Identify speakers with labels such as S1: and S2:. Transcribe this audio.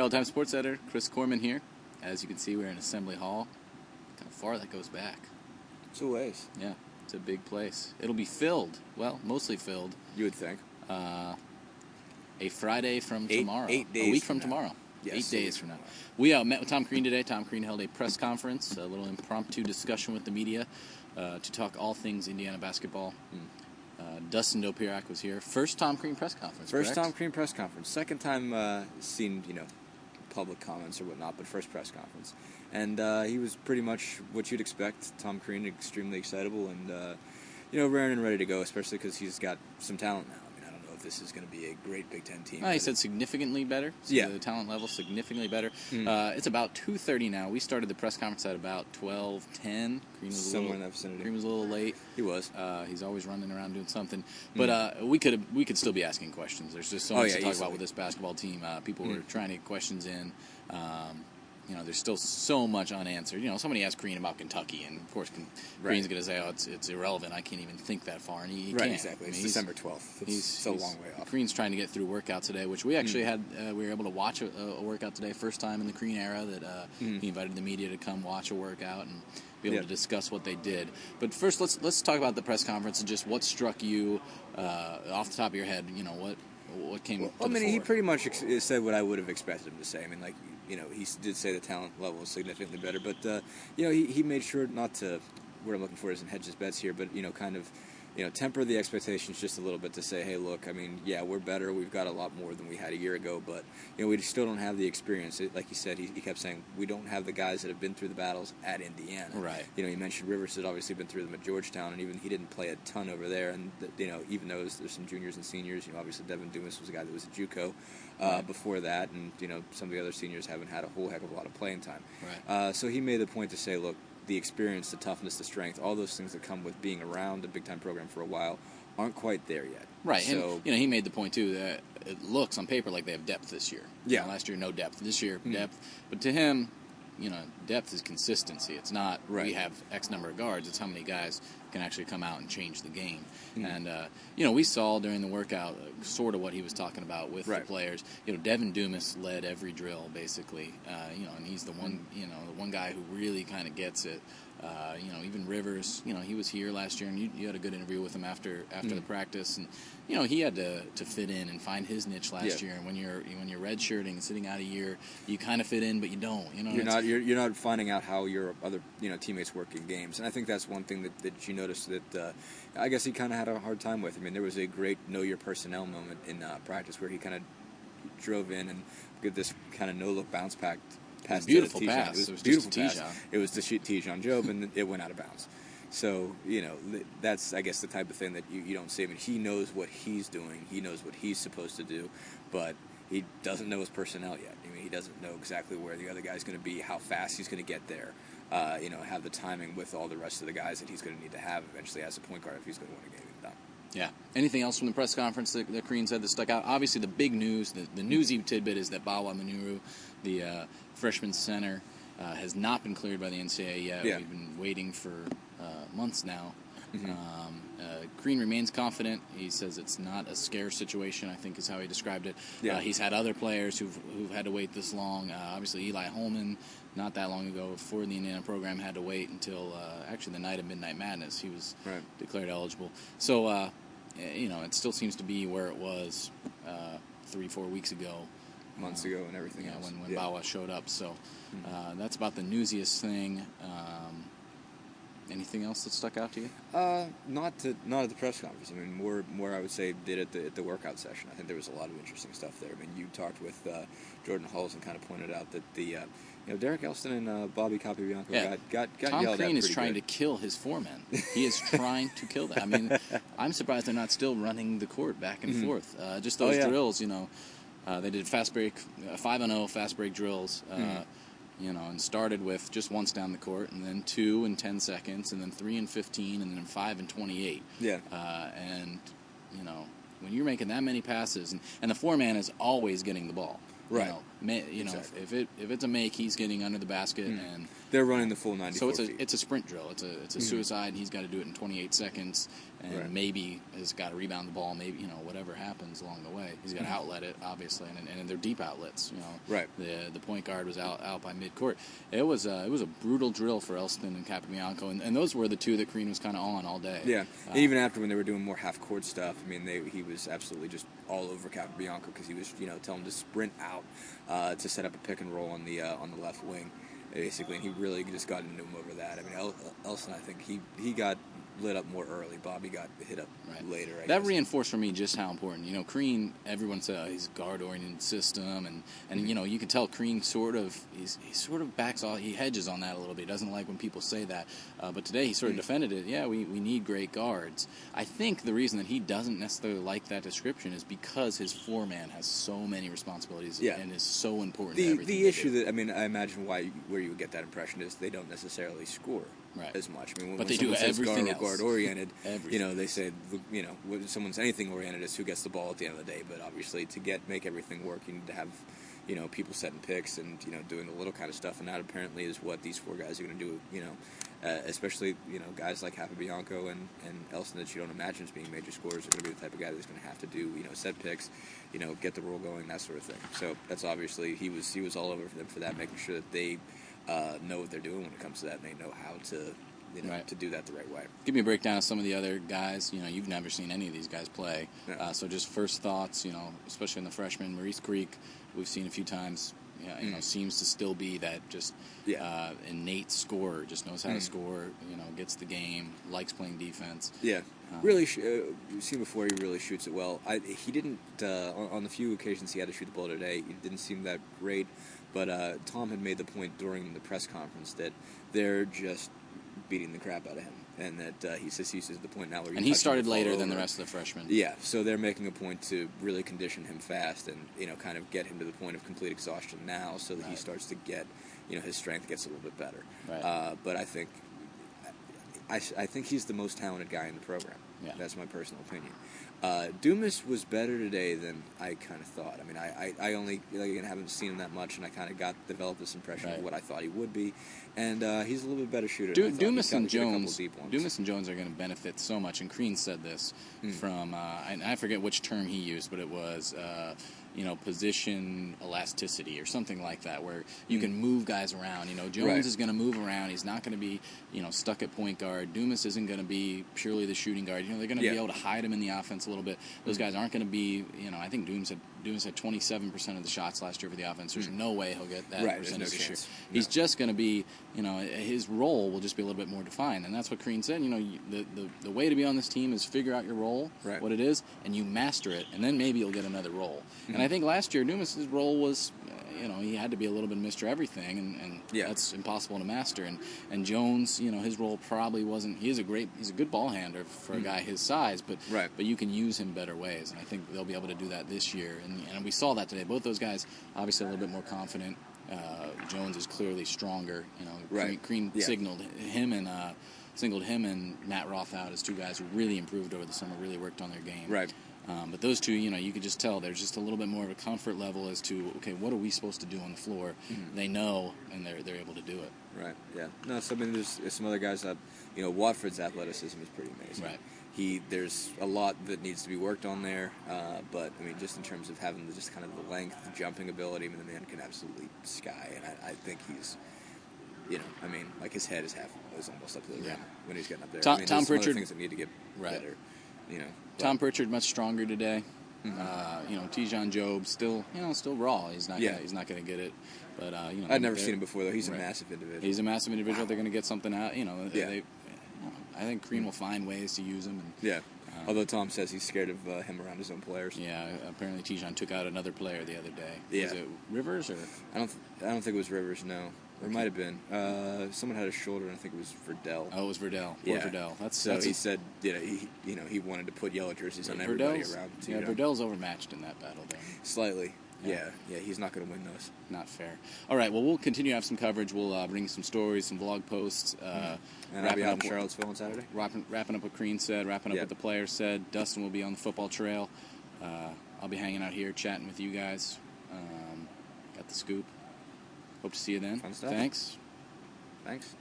S1: Herald-Times sports editor Chris Korman here. As you can see, we're in Assembly Hall. Look how far that goes back.
S2: It's a ways.
S1: Yeah, it's a big place. It'll be filled, well, mostly filled.
S2: You would think.
S1: A Friday from tomorrow.
S2: 8 days
S1: a week
S2: from
S1: from tomorrow.
S2: Yes,
S1: 8 days from now. We met with Tom Crean today. Tom Crean held a press conference, a little impromptu discussion with the media to talk all things Indiana basketball. Dustin Dopirak was here. First Tom Crean press conference,
S2: First
S1: correct?
S2: Tom Crean press conference. Second time seen, public comments or whatnot, but first press conference. And he was pretty much what you'd expect. Tom Crean, extremely excitable and, raring and ready to go, especially because he's got some talent now. I don't know if this is going to be a great Big Ten team.
S1: He said significantly better. So
S2: yeah.
S1: The talent level significantly better. It's about 2:30 now. We started the press conference at about 12:10.
S2: Somewhere in that vicinity.
S1: Crean was a little late.
S2: He was.
S1: He's always running around doing something. But we could still be asking questions. There's just so much to talk about with this basketball team. People were trying to get questions in. There's still so much unanswered. Somebody asked Crean about Kentucky, and of course, Crean's going to say, "Oh, it's irrelevant. I can't even think that far," and he can't.
S2: Exactly. It's December 12th. It's a long way off.
S1: Crean's trying to get through workouts today, which we actually had. We were able to watch a workout today, first time in the Crean era that he invited the media to come watch a workout and be able to discuss what they did. But first, let's talk about the press conference and just what struck you off the top of your head. What came to the fore?
S2: He pretty much said what I would have expected him to say. He did say the talent level is significantly better, but he made sure not to. What I'm looking for isn't hedge his bets here, but temper the expectations just a little bit to say, hey, look, we're better. We've got a lot more than we had a year ago, but we still don't have the experience. Like he said, he kept saying we don't have the guys that have been through the battles at Indiana.
S1: Right.
S2: He mentioned Rivers had obviously been through them at Georgetown, and even he didn't play a ton over there. And even though there's some juniors and seniors, obviously Devin Dumas was a guy that was a JUCO before that, and some of the other seniors haven't had a whole heck of a lot of playing time.
S1: Right.
S2: So he made the point to say, look, the experience, the toughness, the strength, all those things that come with being around a big-time program for a while aren't quite there yet.
S1: Right,
S2: so,
S1: and he made the point, too, that it looks on paper like they have depth this year.
S2: Yeah.
S1: Last year, no depth. This year, depth. But to him, depth is consistency. It's not we have X number of guards. It's how many guys can actually come out and change the game. And, we saw during the workout sort of what he was talking about with the players. Devin Dumas led every drill, basically. And he's the one, the one guy who really kind of gets it. Even Rivers, he was here last year, and you had a good interview with him after the practice, and he had to fit in and find his niche last year. And when you're redshirting and sitting out a year, you kind of fit in, but you don't.
S2: You're not finding out how your other teammates work in games, and I think that's one thing that you noticed that I guess he kind of had a hard time with. There was a great know your personnel moment in practice where he kind of drove in and did this kind of no look bounce pass.
S1: Beautiful pass.
S2: It was a beautiful pass. It was to Tijon Job, and it went out of bounds. So, that's, I guess, the type of thing that you don't see. He knows what he's doing. He knows what he's supposed to do, but he doesn't know his personnel yet. He doesn't know exactly where the other guy's going to be, how fast he's going to get there, have the timing with all the rest of the guys that he's going to need to have eventually as a point guard if he's going to win a game.
S1: Yeah. Anything else from the press conference that Crean said that stuck out? Obviously, the big news, the newsy tidbit is that Bawa Manuru, the freshman center, has not been cleared by the NCAA yet.
S2: Yeah.
S1: We've been waiting for months now. Crean remains confident. He says it's not a scare situation, I think is how he described it.
S2: Yeah.
S1: He's had other players who've had to wait this long. Obviously, Eli Holman, not that long ago, for the Indiana program, had to wait until actually the night of Midnight Madness. He was declared eligible. So, it still seems to be where it was 3-4 weeks ago.
S2: Months ago and everything else.
S1: When Bawa showed up. So that's about the newsiest thing. Anything else that stuck out to you?
S2: Not at the press conference. More I would say did at the workout session. I think there was a lot of interesting stuff there. You talked with Jordan Hulls and kind of pointed out that the Derek Elston and Bobby Capobianco got
S1: Tom
S2: yelled at.
S1: Crean is
S2: pretty
S1: trying
S2: good.
S1: to kill his foremen. He is trying to kill them. I'm surprised they're not still running the court back and forth. Just those drills, they did fast break, 5-0 fast break drills. And started with just once down the court, and then 2 in 10 seconds, and then 3 in 15, and then 5 in 28.
S2: Yeah.
S1: When you're making that many passes, and the foreman is always getting the ball.
S2: Right. Exactly.
S1: if it's a make, he's getting under the basket, and
S2: they're running the full 94
S1: So
S2: feet.
S1: it's a sprint drill. It's a suicide, and he's got to do it in 28 seconds, and maybe has got to rebound the ball. Maybe whatever happens along the way, he's got to outlet it, obviously, and they're deep outlets. The point guard was out by midcourt. It was a brutal drill for Elston and Capobianco, and those were the two that Crean was kind of on all day.
S2: Yeah, even after when they were doing more half court stuff, I mean, he was absolutely just all over Capobianco because he was telling him to sprint out to set up a pick and roll on the left wing, basically, and he really just got into him over that. I mean, Elston, I think he got lit up more early. Bobby got hit up later. I
S1: that
S2: guess.
S1: reinforced for me just how important. Crean, everyone said he's a guard-oriented system, and you can tell Crean sort of backs off. He hedges on that a little bit. He doesn't like when people say that. But today he sort of defended it. Yeah, we need great guards. I think the reason that he doesn't necessarily like that description is because his four-man has so many responsibilities and is so important to everything.
S2: The issue that I imagine where you would get that impression is they don't necessarily score as much. I mean,
S1: but
S2: when
S1: they do everything
S2: else. Guard oriented,
S1: everything.
S2: They say when someone's anything oriented is who gets the ball at the end of the day. But obviously, to make everything work, you need to have people setting picks and doing the little kind of stuff. And that apparently is what these four guys are going to do. Especially guys like Capobianco and Elston that you don't imagine as being major scorers are going to be the type of guy that's going to have to do set picks, get the roll going, that sort of thing. So that's obviously he was all over for them for that, making sure that they know what they're doing when it comes to that, and they know how to to do that the right way.
S1: Give me a breakdown of some of the other guys. You've never seen any of these guys play. No. So just first thoughts, especially in the freshmen. Maurice Creek, we've seen a few times, seems to still be that just innate scorer, just knows how to score, gets the game, likes playing defense.
S2: Yeah. Really, you've seen before he really shoots it well. He didn't, on the few occasions he had to shoot the ball today, he didn't seem that great. But Tom had made the point during the press conference that they're just beating the crap out of him, and that he says he's at the point now where.
S1: And he started later than the rest of the freshmen.
S2: Yeah, so they're making a point to really condition him fast, and kind of get him to the point of complete exhaustion now, so that he starts to get, his strength gets a little bit better.
S1: Right.
S2: But I think he's the most talented guy in the program. Yeah. That's my personal opinion. Dumas was better today than I kind of thought. I mean, I only haven't seen him that much, and I kind of developed this impression of what I thought he would be. And he's a little bit better shooter.
S1: Dumas and Jones are going to benefit so much. And Crean said this from I forget which term he used, but it was position elasticity or something like that, where you can move guys around. Jones is going to move around. He's not going to be stuck at point guard. Dumas isn't going to be purely the shooting guard. They're going to be able to hide him in the offense a little bit. Those guys aren't going to be. I think Dumas had 27% of the shots last year for the offense. There's no way he'll get that percentage this year. He's just going to be. His role will just be a little bit more defined, and that's what Crean said. The way to be on this team is figure out your role, what it is, and you master it, and then maybe you'll get another role. And I think last year Dumas' role was, he had to be a little bit Mr. Everything, and that's impossible to master. And Jones, his role probably wasn't. He's a good ball handler for a guy his size, but you can use him better ways, and I think they'll be able to do that this year. And we saw that today. Both those guys obviously a little bit more confident. Jones is clearly stronger. Crean singled him and Matt Roth out as two guys who really improved over the summer, really worked on their game.
S2: Right.
S1: But those two, you could just tell there's just a little bit more of a comfort level as to, okay, what are we supposed to do on the floor? They know, and they're able to do it.
S2: Right. Yeah. No. So there's some other guys that, Watford's athleticism is pretty amazing.
S1: Right.
S2: There's a lot that needs to be worked on there, but just in terms of having just kind of the length, the jumping ability, the man can absolutely sky, and I think he's, his head is almost up to the rim when he's getting up there.
S1: Tom Pritchard,
S2: things that need to get better.
S1: Tom Pritchard much stronger today. Tijon Job still raw. He's not going to get it. But
S2: I've never seen him before though. He's a massive individual.
S1: He's a massive individual. They're going to get something out. I think Crean will find ways to use him.
S2: Although Tom says he's scared of him around his own players.
S1: Yeah, apparently Tijon took out another player the other day.
S2: Yeah.
S1: Was it Rivers or?
S2: I don't think it was Rivers. No. It might have been. Someone had a shoulder, and I think it was Verdell.
S1: Oh, it was Verdell. Verdell.
S2: He said, he wanted to put yellow jerseys on everybody around.
S1: Verdell's overmatched in that battle, though.
S2: Slightly. Yeah, he's not going to win those.
S1: Not fair. All right, well, we'll continue to have some coverage. We'll bring you some stories, some blog posts.
S2: And I'll be out in Charlottesville on Saturday.
S1: Wrapping up what Crean said, wrapping up what the players said. Dustin will be on the football trail. I'll be hanging out here chatting with you guys. Got the scoop. Hope to see you then.
S2: Fun stuff.
S1: Thanks.
S2: Thanks.